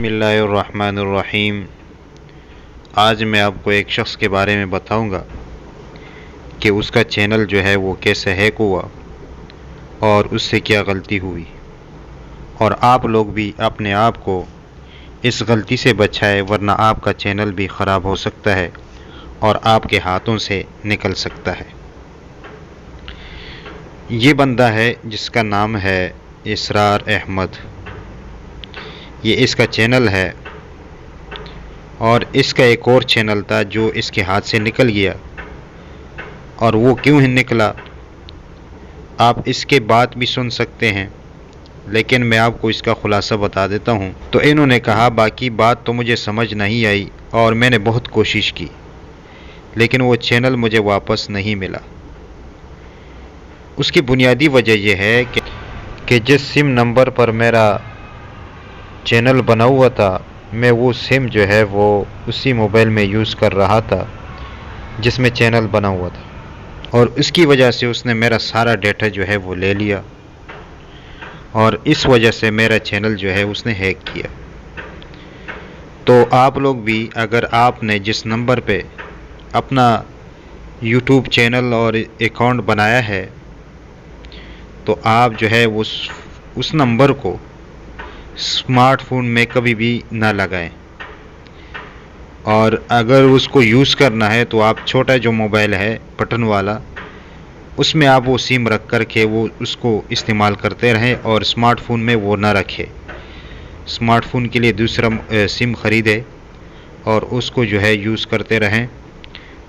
बिस्मिल्लाहिर्रहमानिर्रहीम। आज मैं आपको एक शख्स के बारे में बताऊंगा कि उसका चैनल जो है वो कैसे हैक हुआ और उससे क्या गलती हुई, और आप लोग भी अपने आप को इस गलती से बचाएं, वरना आपका चैनल भी ख़राब हो सकता है और आपके हाथों से निकल सकता है। ये बंदा है जिसका नाम है इसरार अहमद। ये इसका चैनल है और इसका एक और चैनल था जो इसके हाथ से निकल गया। और वो क्यों निकला आप इसके बात भी सुन सकते हैं, लेकिन मैं आपको इसका खुलासा बता देता हूँ। तो इन्होंने कहा, बाकी बात तो मुझे समझ नहीं आई और मैंने बहुत कोशिश की, लेकिन वो चैनल मुझे वापस नहीं मिला। उसकी बुनियादी वजह यह है कि जिस सिम नंबर पर मेरा चैनल बना हुआ था, मैं वो सिम जो है वो उसी मोबाइल में यूज़ कर रहा था जिसमें चैनल बना हुआ था, और इसकी वजह से उसने मेरा सारा डेटा जो है वो ले लिया और इस वजह से मेरा चैनल जो है उसने हैक किया। तो आप लोग भी, अगर आपने जिस नंबर पे अपना यूट्यूब चैनल और अकाउंट बनाया है, तो आप जो है उस नंबर को स्मार्टफोन में कभी भी ना लगाएं। और अगर उसको यूज़ करना है तो आप छोटा जो मोबाइल है बटन वाला, उसमें आप वो सिम रख कर के वो उसको इस्तेमाल करते रहें और स्मार्टफोन में वो ना रखें। स्मार्टफोन के लिए दूसरा सिम ख़रीदें और उसको जो है यूज़ करते रहें,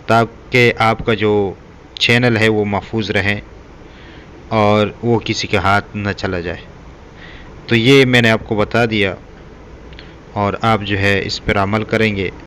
ताकि आपका जो चैनल है वो महफूज रहे और वो किसी के हाथ न चला जाए। तो ये मैंने आपको बता दिया और आप जो है इस पर अमल करेंगे